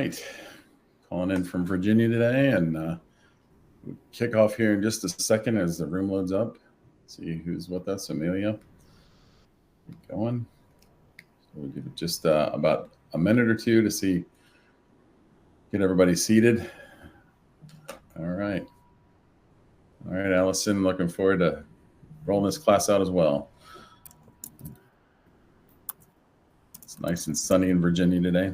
right. Calling in from Virginia today, and we'll kick off here in just a second as the room loads up. See who's with us. Amelia. Keep going. So we'll give it just about a minute or two to get everybody seated. All right. All right, Allison, looking forward to rolling this class out as well. It's nice and sunny in Virginia today.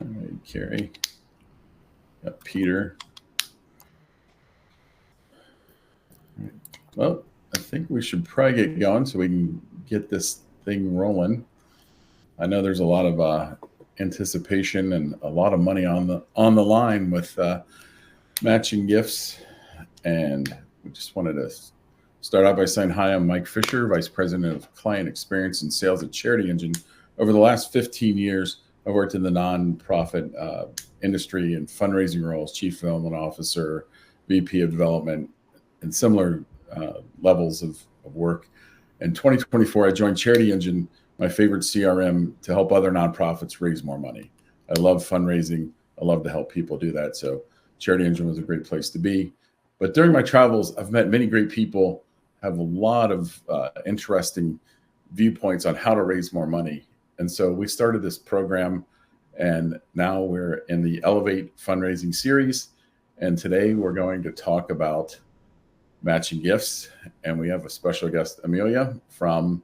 All right, Carrie. Got Peter. Well, I think we should probably get going so we can get this thing rolling. I know there's a lot of anticipation and a lot of money on the line with matching gifts, and we just wanted to start out by saying hi. I'm Mike Fisher, Vice President of Client Experience and Sales at CharityEngine. Over the last 15 years, I've worked in the nonprofit industry in fundraising roles, Chief Development Officer, VP of Development, and similar levels of work. In 2024, I joined CharityEngine, my favorite CRM, to help other nonprofits raise more money. I love fundraising. I love to help people do that. So CharityEngine was a great place to be. But during my travels, I've met many great people, have a lot of interesting viewpoints on how to raise more money. And so we started this program, and now we're in the Elevate fundraising series. And today we're going to talk about matching gifts. And we have a special guest, Amelia, from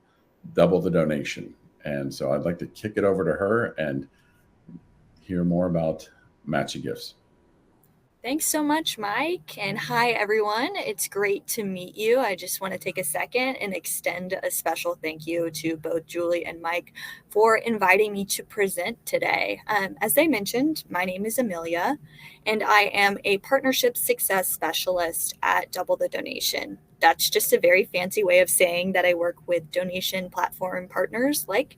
Double the Donation. And so I'd like to kick it over to her and hear more about matching gifts. Thanks so much, Mike. And hi, everyone. It's great to meet you. I just want to take a second and extend a special thank you to both Julie and Mike for inviting me to present today. As they mentioned, my name is Amelia, and I am a partnership success specialist at Double the Donation. That's just a very fancy way of saying that I work with donation platform partners like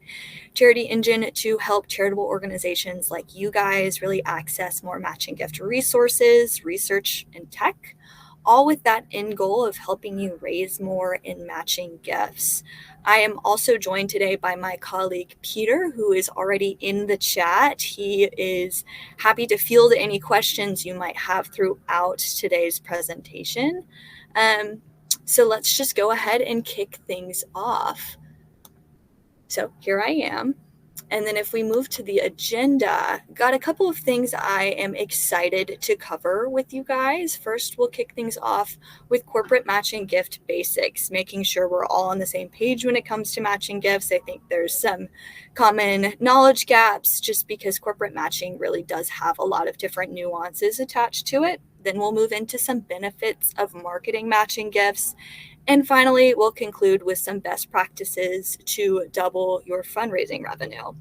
CharityEngine to help charitable organizations like you guys really access more matching gift resources, research, and tech, all with that end goal of helping you raise more in matching gifts. I am also joined today by my colleague Peter, who is already in the chat. He is happy to field any questions you might have throughout today's presentation. So let's just go ahead and kick things off. So here I am. And then if we move to the agenda, got a couple of things I am excited to cover with you guys. First, we'll kick things off with corporate matching gift basics, making sure we're all on the same page when it comes to matching gifts. I think there's some common knowledge gaps just because corporate matching really does have a lot of different nuances attached to it. Then we'll move into some benefits of marketing matching gifts. And finally, we'll conclude with some best practices to double your fundraising revenue.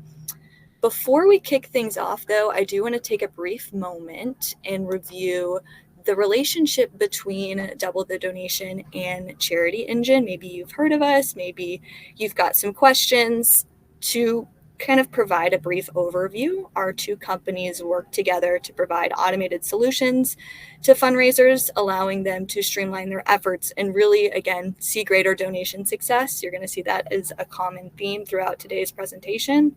Before we kick things off, though, I do want to take a brief moment and review the relationship between Double the Donation and CharityEngine. Maybe you've heard of us, maybe you've got some questions. To kind of provide a brief overview, our two companies work together to provide automated solutions to fundraisers, allowing them to streamline their efforts and really, again, see greater donation success. You're going to see that as a common theme throughout today's presentation.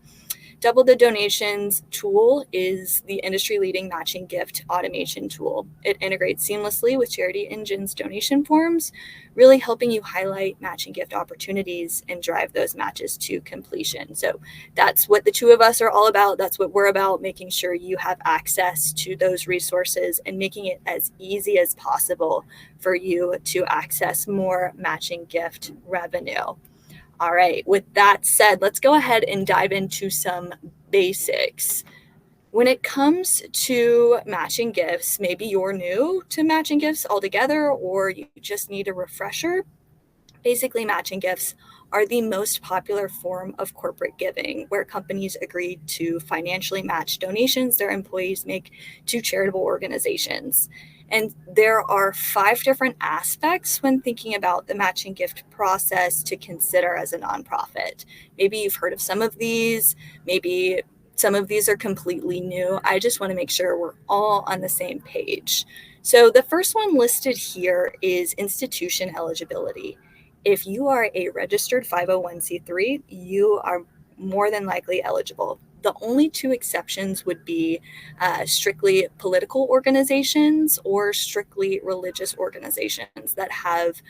Double the Donation's tool is the industry-leading matching gift automation tool. It integrates seamlessly with CharityEngine's donation forms, really helping you highlight matching gift opportunities and drive those matches to completion. So that's what the two of us are all about. That's what we're about, making sure you have access to those resources and making it as easy as possible for you to access more matching gift revenue. All right, with that said, let's go ahead and dive into some basics. When it comes to matching gifts, maybe you're new to matching gifts altogether, or you just need a refresher. Basically, matching gifts are the most popular form of corporate giving, where companies agree to financially match donations their employees make to charitable organizations. And there are 5 different aspects when thinking about the matching gift process to consider as a nonprofit. Maybe you've heard of some of these, maybe Some of these are completely new. I just want to make sure we're all on the same page. So the first one listed here is institution eligibility. If you are a registered 501c3, you are more than likely eligible. The only two exceptions would be strictly political organizations or strictly religious organizations that have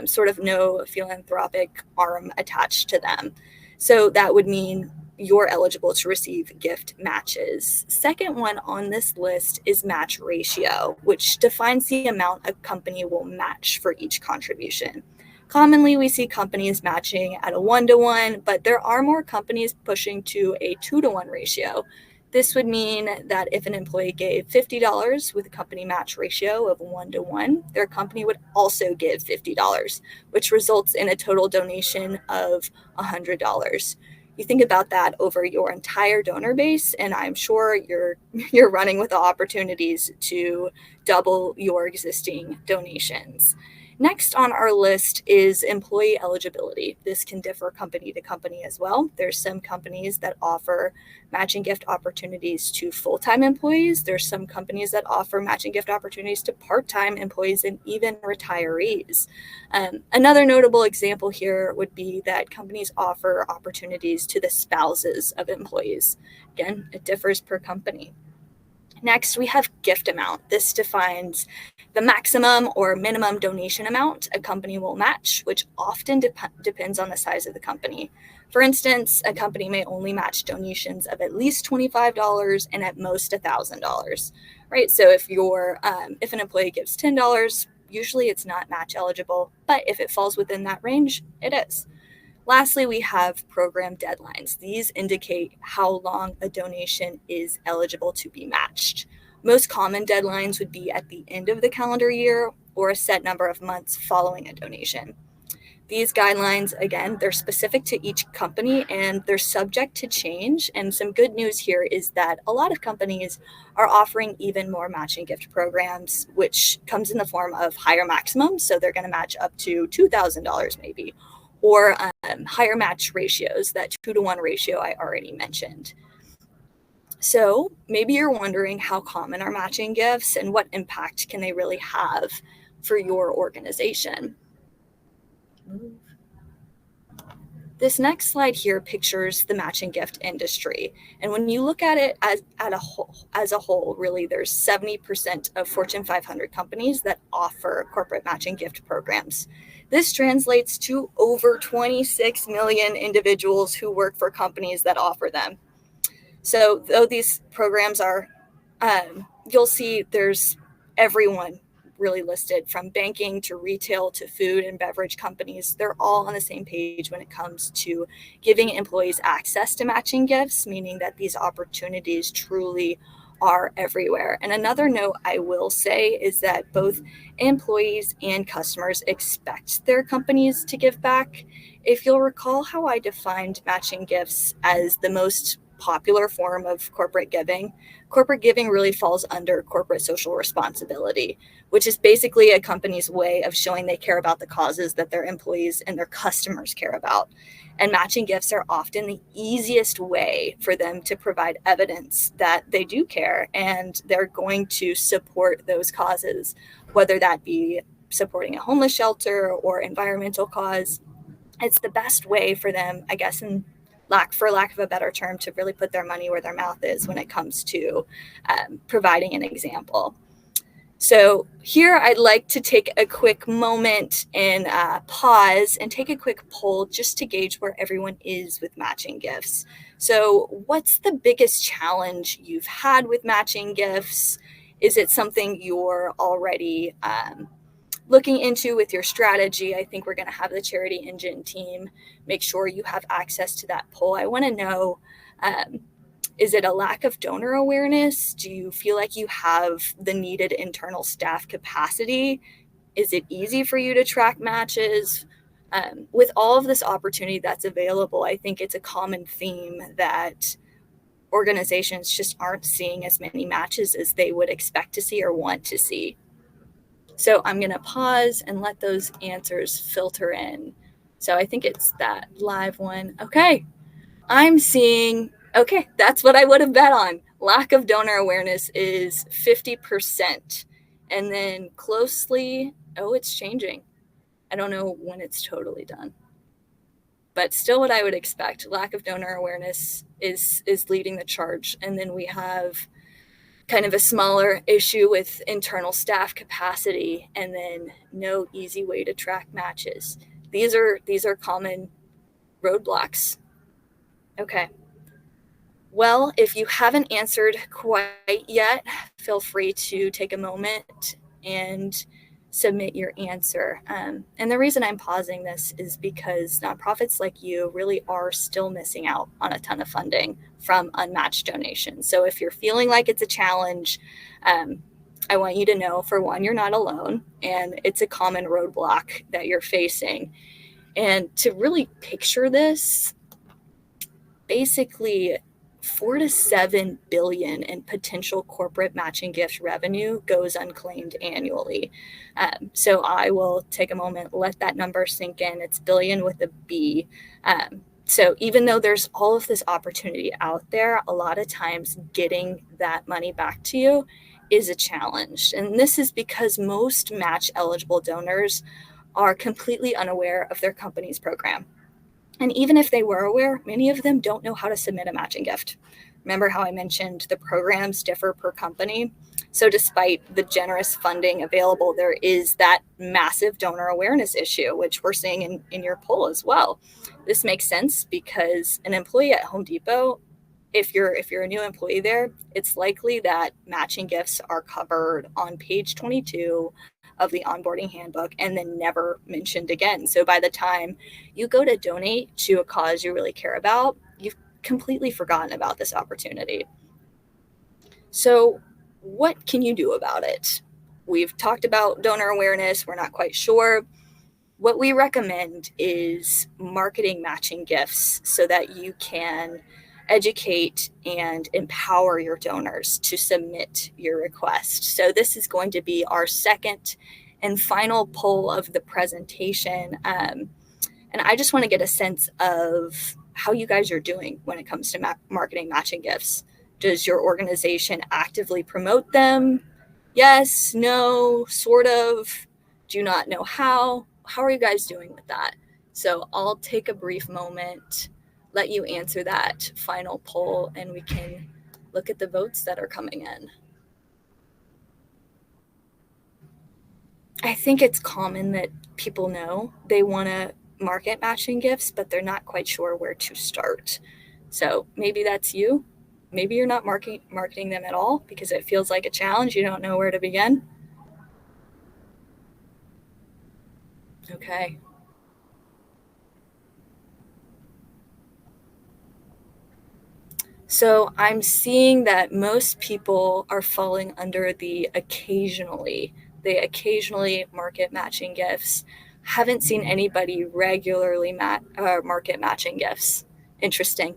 sort of no philanthropic arm attached to them. So that would mean you're eligible to receive gift matches. Second one on this list is match ratio, which defines the amount a company will match for each contribution. Commonly, we see companies matching at a 1-to-1, but there are more companies pushing to a 2-to-1 ratio. This would mean that if an employee gave $50 with a company match ratio of 1-to-1, their company would also give $50, which results in a total donation of $100. You think about that over your entire donor base, and I'm sure you're running with the opportunities to double your existing donations. Next on our list is employee eligibility. This can differ company to company as well. There's some companies that offer matching gift opportunities to full-time employees. There's some companies that offer matching gift opportunities to part-time employees and even retirees. Another notable example here would be that companies offer opportunities to the spouses of employees. Again, it differs per company. Next, we have gift amount. This defines the maximum or minimum donation amount a company will match, which often depends on the size of the company. For instance, a company may only match donations of at least $25 and at most $1,000, right? So if an employee gives $10, usually it's not match eligible, but if it falls within that range, it is. Lastly, we have program deadlines. These indicate how long a donation is eligible to be matched. Most common deadlines would be at the end of the calendar year or a set number of months following a donation. These guidelines, again, they're specific to each company and they're subject to change. And some good news here is that a lot of companies are offering even more matching gift programs, which comes in the form of higher maximums. So they're going to match up to $2,000 maybe, or higher match ratios, that 2-to-1 ratio I already mentioned. So maybe you're wondering how common are matching gifts and what impact can they really have for your organization. This next slide here pictures the matching gift industry. And when you look at it as a whole, really, there's 70% of Fortune 500 companies that offer corporate matching gift programs. This translates to over 26 million individuals who work for companies that offer them. So though these programs are, you'll see there's everyone really listed, from banking to retail to food and beverage companies. They're all on the same page when it comes to giving employees access to matching gifts, meaning that these opportunities truly are everywhere. And another note I will say is that both employees and customers expect their companies to give back. If you'll recall how I defined matching gifts as the most popular form of corporate giving really falls under corporate social responsibility, which is basically a company's way of showing they care about the causes that their employees and their customers care about. And matching gifts are often the easiest way for them to provide evidence that they do care and they're going to support those causes, whether that be supporting a homeless shelter or environmental cause. It's the best way for them, I guess, for lack of a better term, to really put their money where their mouth is when it comes to providing an example. So here I'd like to take a quick moment and pause and take a quick poll just to gauge where everyone is with matching gifts. So what's the biggest challenge you've had with matching gifts? Is it something you're already looking into with your strategy? I think we're going to have the CharityEngine team make sure you have access to that poll. I want to know, is it a lack of donor awareness? Do you feel like you have the needed internal staff capacity? Is it easy for you to track matches? With all of this opportunity that's available, I think it's a common theme that organizations just aren't seeing as many matches as they would expect to see or want to see. So I'm going to pause and let those answers filter in. So I think it's that live one. Okay. I'm seeing Okay, that's what I would have bet on. Lack of donor awareness is 50%. And then closely, it's changing. I don't know when it's totally done. But still what I would expect. Lack of donor awareness is leading the charge. And then we have kind of a smaller issue with internal staff capacity, and then no easy way to track matches. These are common roadblocks. Okay. Well, if you haven't answered quite yet, feel free to take a moment and submit your answer. And the reason I'm pausing this is because nonprofits like you really are still missing out on a ton of funding from unmatched donations. So if you're feeling like it's a challenge, I want you to know, for one, you're not alone, and it's a common roadblock that you're facing. And to really picture this, basically 4 to 7 billion in potential corporate matching gift revenue goes unclaimed annually. So I will take a moment, let that number sink in. It's billion with a B. So even though there's all of this opportunity out there, a lot of times getting that money back to you is a challenge. And this is because most match eligible donors are completely unaware of their company's program. And even if they were aware, many of them don't know how to submit a matching gift. Remember how I mentioned the programs differ per company? So despite the generous funding available, there is that massive donor awareness issue, which we're seeing in your poll as well. This makes sense because an employee at Home Depot, if you're a new employee there, it's likely that matching gifts are covered on page 22 of the onboarding handbook and then never mentioned again. So by the time you go to donate to a cause you really care about, you've completely forgotten about this opportunity. So what can you do about it? We've talked about donor awareness. We're not quite sure. What we recommend is marketing matching gifts so that you can educate and empower your donors to submit your request. So this is going to be our second and final poll of the presentation. And I just want to get a sense of how you guys are doing when it comes to marketing matching gifts. Does your organization actively promote them? Yes, no, sort of, do not know how. How are you guys doing with that? So I'll take a brief moment, let you answer that final poll, and we can look at the votes that are coming in. I think it's common that people know they want to market matching gifts, but they're not quite sure where to start. So maybe that's you. Maybe you're not marketing them at all because it feels like a challenge. You don't know where to begin. Okay. So I'm seeing that most people are falling under the occasionally. They occasionally market matching gifts. Haven't seen anybody regularly market matching gifts. Interesting.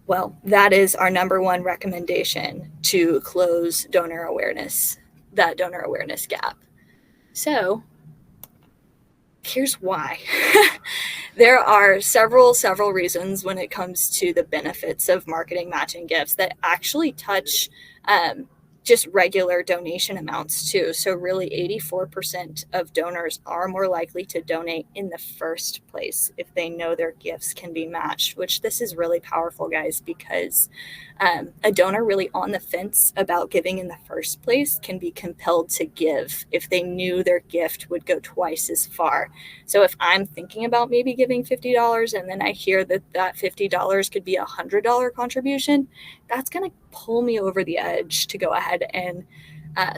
Well, that is our number one recommendation to close that donor awareness gap. So here's why. There are several reasons when it comes to the benefits of marketing matching gifts that actually touch just regular donation amounts too. So really 84% of donors are more likely to donate in the first place if they know their gifts can be matched, which this is really powerful, guys, because a donor really on the fence about giving in the first place can be compelled to give if they knew their gift would go twice as far. So if I'm thinking about maybe giving $50 and then I hear that $50 could be $100 contribution, that's going to pull me over the edge to go ahead and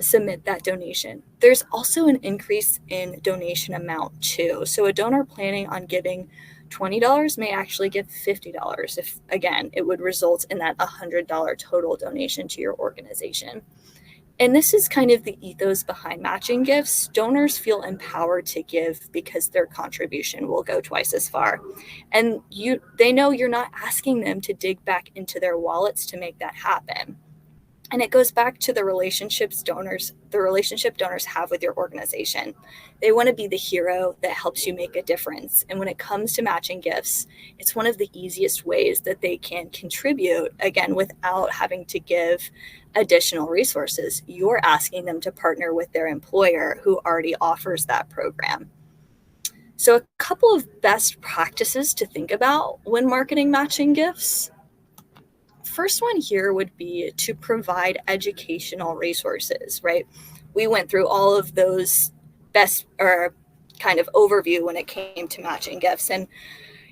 submit that donation. There's also an increase in donation amount too. So a donor planning on giving $20 may actually give $50 if, again, it would result in that $100 total donation to your organization. And this is kind of the ethos behind matching gifts. Donors feel empowered to give because their contribution will go twice as far. And they know you're not asking them to dig back into their wallets to make that happen. And it goes back to the relationship donors have with your organization. They want to be the hero that helps you make a difference. And when it comes to matching gifts, it's one of the easiest ways that they can contribute, again, without having to give additional resources. You're asking them to partner with their employer who already offers that program. So a couple of best practices to think about when marketing matching gifts. First one here would be to provide educational resources, right? We went through all of those best or kind of overview when it came to matching gifts. And,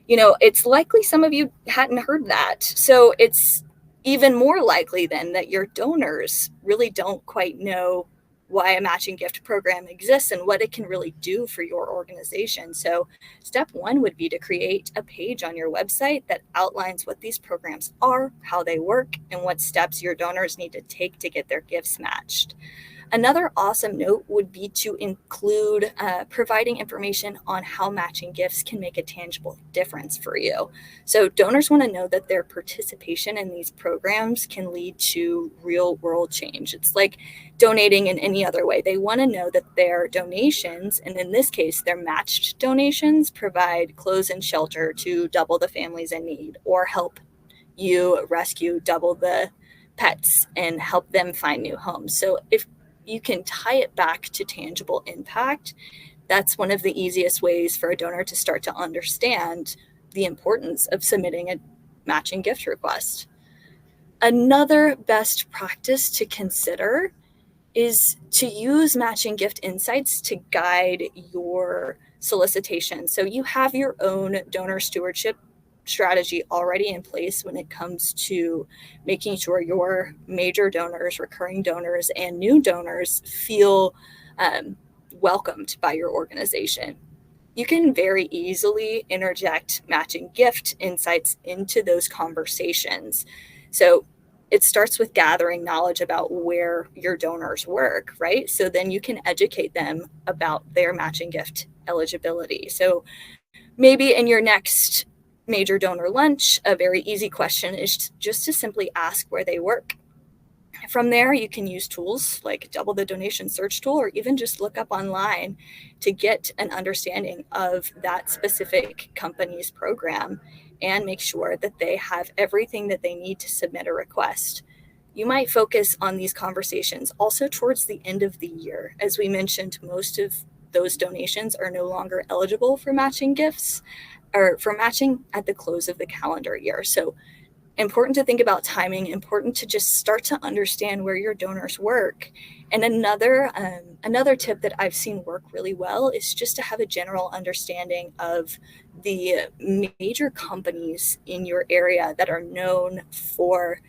it's likely some of you hadn't heard that. So it's even more likely then that your donors really don't quite know why a matching gift program exists and what it can really do for your organization. So step one would be to create a page on your website that outlines what these programs are, how they work, and what steps your donors need to take to get their gifts matched. Another awesome note would be to include providing information on how matching gifts can make a tangible difference for you. So donors want to know that their participation in these programs can lead to real world change. It's like donating in any other way. They want to know that their donations, and in this case, their matched donations, provide clothes and shelter to double the families in need, or help you rescue double the pets and help them find new homes. So if you can tie it back to tangible impact, that's one of the easiest ways for a donor to start to understand the importance of submitting a matching gift request. Another best practice to consider is to use matching gift insights to guide your solicitation. So you have your own donor stewardship strategy already in place when it comes to making sure your major donors, recurring donors, and new donors feel welcomed by your organization. You can very easily interject matching gift insights into those conversations. So it starts with gathering knowledge about where your donors work, right? So then you can educate them about their matching gift eligibility. So maybe in your next major donor lunch, a very easy question is just to simply ask where they work. From there, you can use tools like Double the Donation search tool, or even just look up online to get an understanding of that specific company's program and make sure that they have everything that they need to submit a request. You might focus on these conversations also towards the end of the year. As we mentioned, most of those donations are no longer eligible for matching gifts or for matching at the close of the calendar year. So important to think about timing, important to just start to understand where your donors work. And another tip that I've seen work really well is just to have a general understanding of the major companies in your area that are known for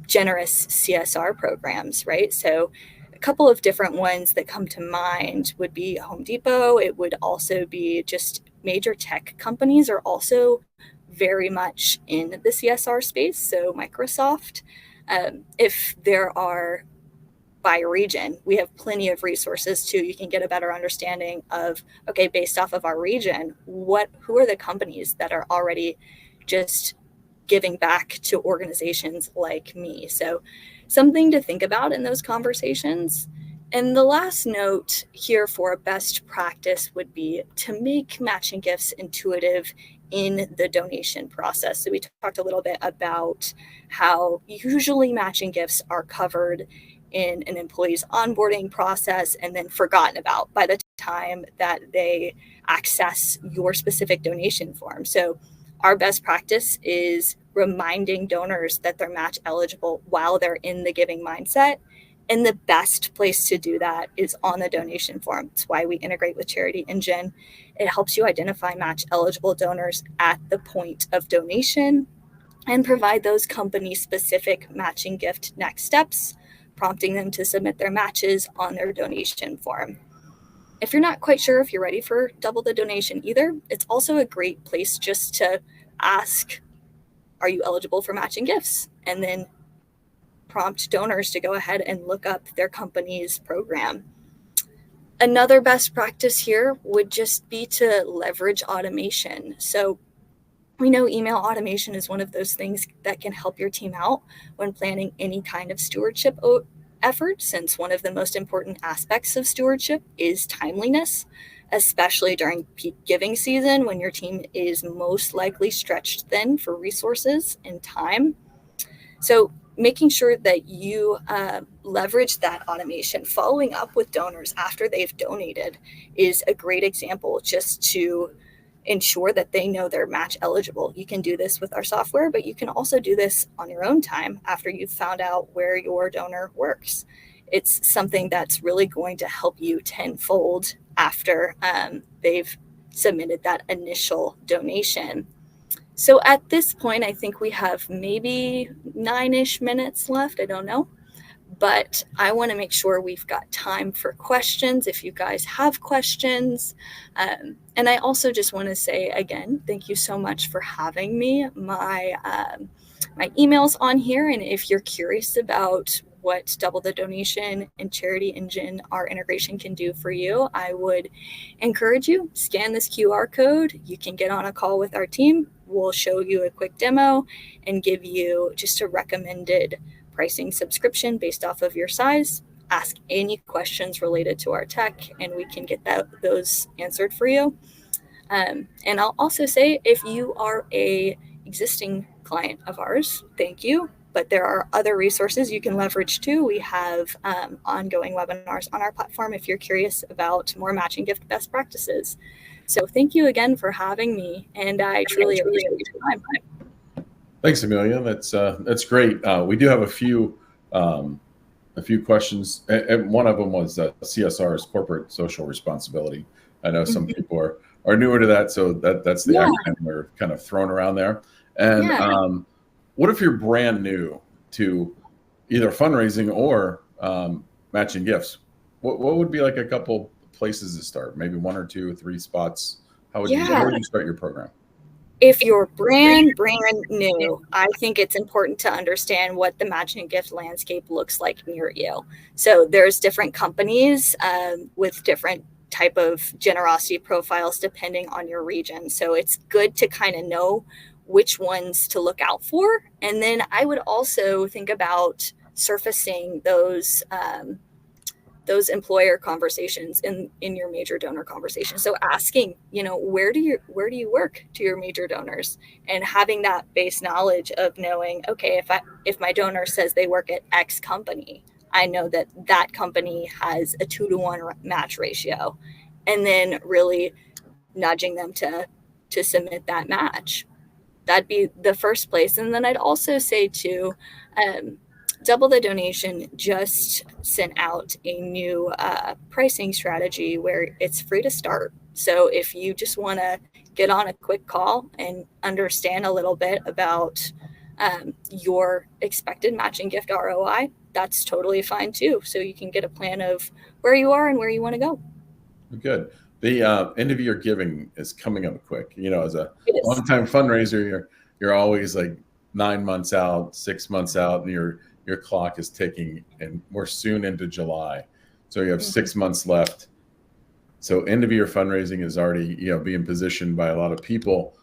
generous CSR programs, right? So a couple of different ones that come to mind would be Home Depot. It would also be just major tech companies are also very much in the CSR space. So Microsoft, if there are by region, we have plenty of resources too. You can get a better understanding of, okay, based off of our region, who are the companies that are already just giving back to organizations like me. So something to think about in those conversations. And the last note here for a best practice would be to make matching gifts intuitive in the donation process. So we talked a little bit about how usually matching gifts are covered in an employee's onboarding process and then forgotten about by the time that they access your specific donation form. So our best practice is reminding donors that they're match eligible while they're in the giving mindset. And the best place to do that is on the donation form. That's why we integrate with CharityEngine. It helps you identify match eligible donors at the point of donation and provide those company specific matching gift next steps, prompting them to submit their matches on their donation form. If you're not quite sure if you're ready for Double the Donation either, it's also a great place just to ask, are you eligible for matching gifts? And then prompt donors to go ahead and look up their company's program. Another best practice here would just be to leverage automation. So We know email automation is one of those things that can help your team out when planning any kind of stewardship effort, since one of the most important aspects of stewardship is timeliness, especially during peak giving season when your team is most likely stretched thin for resources and time. So making sure that you leverage that automation, following up with donors after they've donated is a great example, just to ensure that they know they're match eligible. You can do this with our software, but you can also do this on your own time after you've found out where your donor works. It's something that's really going to help you tenfold after they've submitted that initial donation. So at this point, I think we have maybe 9-ish minutes left. I don't know. But I want to make sure we've got time for questions if you guys have questions. And I also just want to say again, thank you so much for having me. My email's on here. And if you're curious about what Double the Donation and CharityEngine, our integration, can do for you, I would encourage you, scan this QR code. You can get on a call with our team. We'll show you a quick demo and give you just a recommended pricing subscription based off of your size. Ask any questions related to our tech, and we can get those answered for you. And I'll also say, if you are a existing client of ours, thank you. But there are other resources you can leverage too. We have ongoing webinars on our platform if you're curious about more matching gift best practices. So thank you again for having me, and I truly appreciate your time. Thanks, Amelia. That's great. We do have a few questions, and one of them was CSR's corporate social responsibility. I know some people are newer to that, so that's the acronym we're kind of throwing around there. And what if you're brand new to either fundraising or matching gifts? What would be like a couple places to start? Maybe 1 or 2 or 3 spots. How would you start your program? If you're brand new, I think it's important to understand what the matching gift landscape looks like near you. So there's different companies with different type of generosity profiles depending on your region. So it's good to kind of know which ones to look out for. And then I would also think about surfacing those employer conversations in your major donor conversation. So asking, where do you work, to your major donors, and having that base knowledge of knowing, okay, if my donor says they work at X company, I know that company has a 2-to-1 match ratio, and then really nudging them to submit that match. That'd be the first place. And then I'd also say too, Double the Donation just sent out a new pricing strategy where it's free to start. So if you just want to get on a quick call and understand a little bit about your expected matching gift ROI, that's totally fine too. So you can get a plan of where you are and where you want to go. Good. The end of year giving is coming up quick. As a long-time fundraiser, you're always like 9 months out, 6 months out, and your clock is ticking, and we're soon into July. So you have 6 months left. So end of year fundraising is already, being positioned by a lot of people.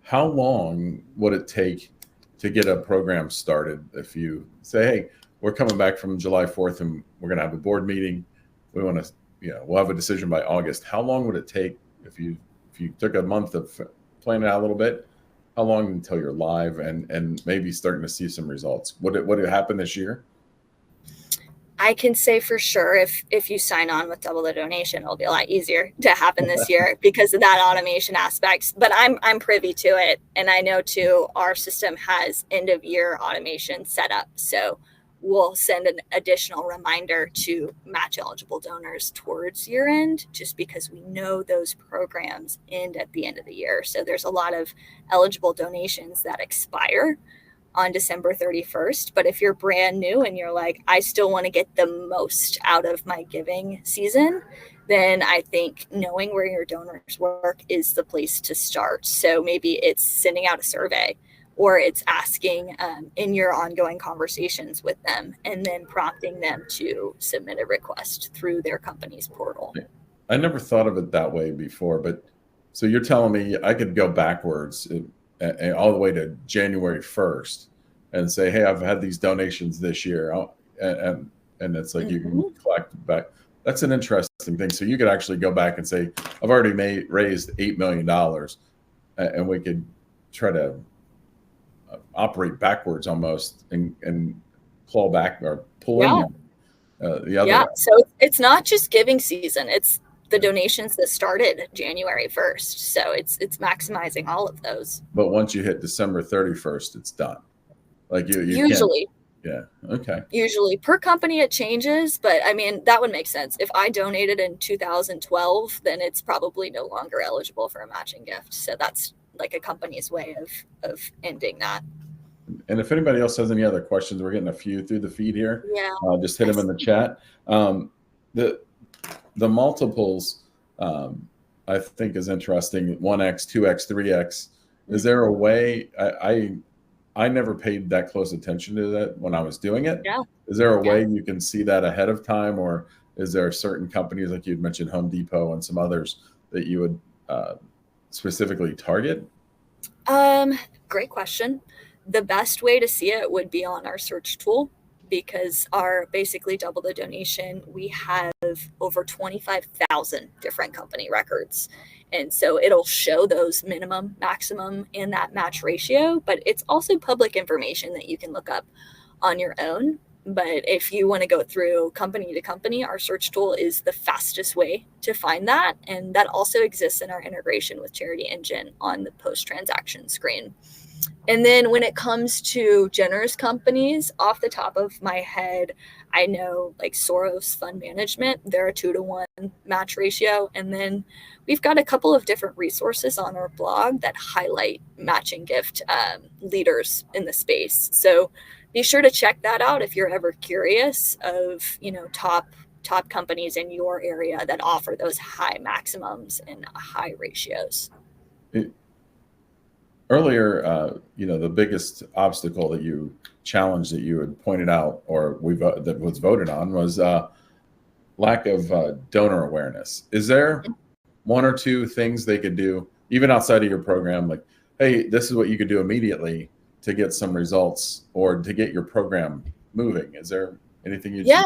How long would it take to get a program started? If you say, hey, we're coming back from July 4th and we're going to have a board meeting. We want to, we'll have a decision by August. How long would it take if you took a month of planning out a little bit? How long until you're live and maybe starting to see some results? Would it happen this year? I can say for sure if you sign on with Double the Donation, it'll be a lot easier to happen this year because of that automation aspect. But I'm privy to it, and I know too our system has end of year automation set up. So we'll send an additional reminder to match eligible donors towards year end, just because we know those programs end at the end of the year. So there's a lot of eligible donations that expire on December 31st. But if you're brand new and you're like, I still want to get the most out of my giving season, then I think knowing where your donors work is the place to start. So maybe it's sending out a survey, or it's asking in your ongoing conversations with them and then prompting them to submit a request through their company's portal. I never thought of it that way before, but so you're telling me I could go backwards. all the way to January 1st and say, hey, I've had these donations this year. And it's like you can collect back. That's an interesting thing. So you could actually go back and say, I've already raised $8 million, and we could try to operate backwards almost and claw back or pull in the other way. So it's not just giving season. It's the donations that started January 1st. So it's maximizing all of those. But once you hit December 31st, it's done. Like you usually. Yeah. Okay. Usually per company it changes, but I mean, that would make sense. If I donated in 2012, then it's probably no longer eligible for a matching gift. So that's like a company's way of ending that. And if anybody else has any other questions, we're getting a few through the feed here. Yeah. Just hit them in the chat. The multiples, I think is interesting. 1x, 2x, 3x. Is there a way? I never paid that close attention to that when I was doing it. Yeah. Is there a way you can see that ahead of time, or is there certain companies like you'd mentioned, Home Depot and some others, that you would specifically target? Great question. The best way to see it would be on our search tool, because our basically double the donation, we have over 25,000 different company records. And so it'll show those minimum, maximum, and that match ratio, but it's also public information that you can look up on your own. But if you want to go through company to company, our search tool is the fastest way to find that. And that also exists in our integration with CharityEngine on the post-transaction screen. And then when it comes to generous companies, off the top of my head, I know like Soros Fund Management, they're a 2-to-1 match ratio. And then we've got a couple of different resources on our blog that highlight matching gift leaders in the space. So be sure to check that out if you're ever curious of, top companies in your area that offer those high maximums and high ratios. Earlier, the biggest obstacle that you challenged that you had pointed out, or that was voted on, was lack of donor awareness. Is there one or two things they could do, even outside of your program, like, hey, this is what you could do immediately to get some results or to get your program moving? Is there anything you? Yeah.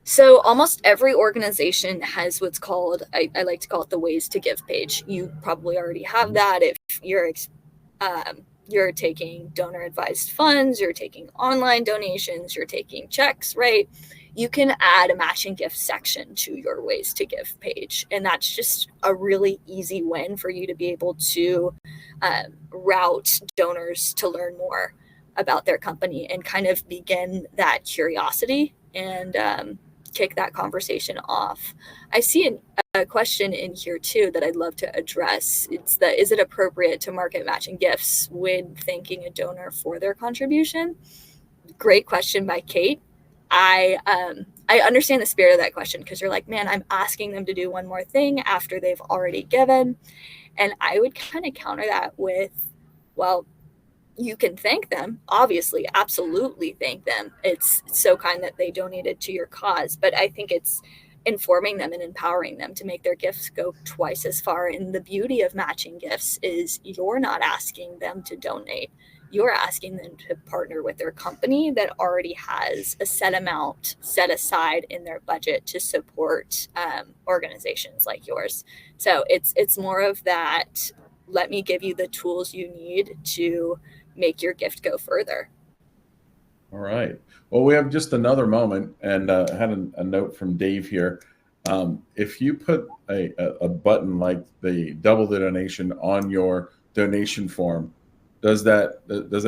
So almost every organization has what's called, I like to call it the Ways to Give page. You probably already have that if you're taking donor advised funds, you're taking online donations, you're taking checks, right? You can add a matching gift section to your Ways to Give page. And that's just a really easy win for you to be able to route donors to learn more about their company and kind of begin that curiosity and kick that conversation off. I see a question in here too that I'd love to address. It's is it appropriate to market matching gifts when thanking a donor for their contribution? Great question by Kate. I understand the spirit of that question, because you're like, man, I'm asking them to do one more thing after they've already given. And I would kind of counter that with, well, you can thank them, obviously, absolutely thank them. It's so kind that they donated to your cause, but I think it's informing them and empowering them to make their gifts go twice as far. And the beauty of matching gifts is you're not asking them to donate. You're asking them to partner with their company that already has a set amount set aside in their budget to support organizations like yours. So it's more of that, let me give you the tools you need to make your gift go further. All right. Well, we have just another moment, and I had a note from Dave here. If you put a button like the double the donation on your donation form, does that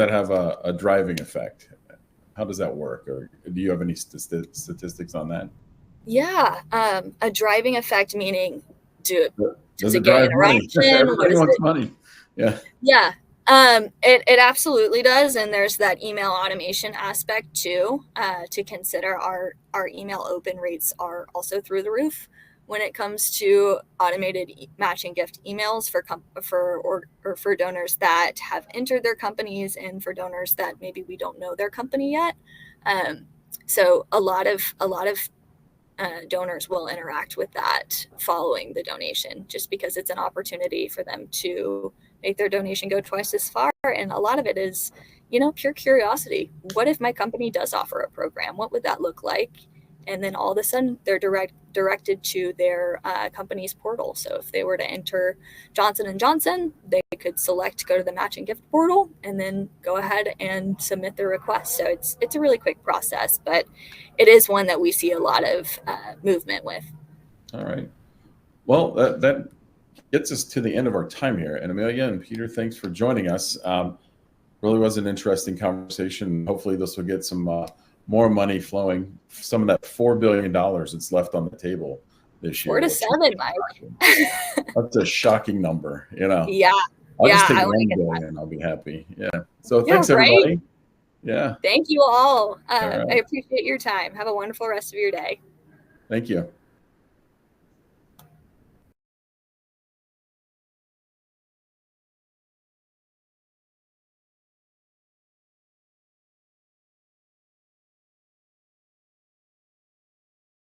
have a driving effect? How does that work? Or do you have any statistics on that? Yeah. A driving effect, meaning does it drive money? Everybody wants money. Yeah. Yeah. It absolutely does. And there's that email automation aspect too, to consider. Our email open rates are also through the roof when it comes to automated matching gift emails for donors that have entered their companies and for donors that maybe we don't know their company yet. So a lot of donors will interact with that following the donation, just because it's an opportunity for them to make their donation go twice as far. And a lot of it is, pure curiosity. What if my company does offer a program? What would that look like? And then all of a sudden they're directed to their company's portal. So if they were to enter Johnson & Johnson, they could select go to the matching gift portal and then go ahead and submit their request. So it's a really quick process, but it is one that we see a lot of movement with. All right. Well, that gets us to the end of our time here. And Amelia and Peter, thanks for joining us. Really was an interesting conversation. Hopefully this will get some more money flowing. Some of that $4 billion that's left on the table this year. 4 to 7, Mike. That's a shocking number, Yeah. I'll just take $1 billion and I'll be happy. Yeah. So thanks, everybody. Yeah. Thank you all. All right. I appreciate your time. Have a wonderful rest of your day. Thank you.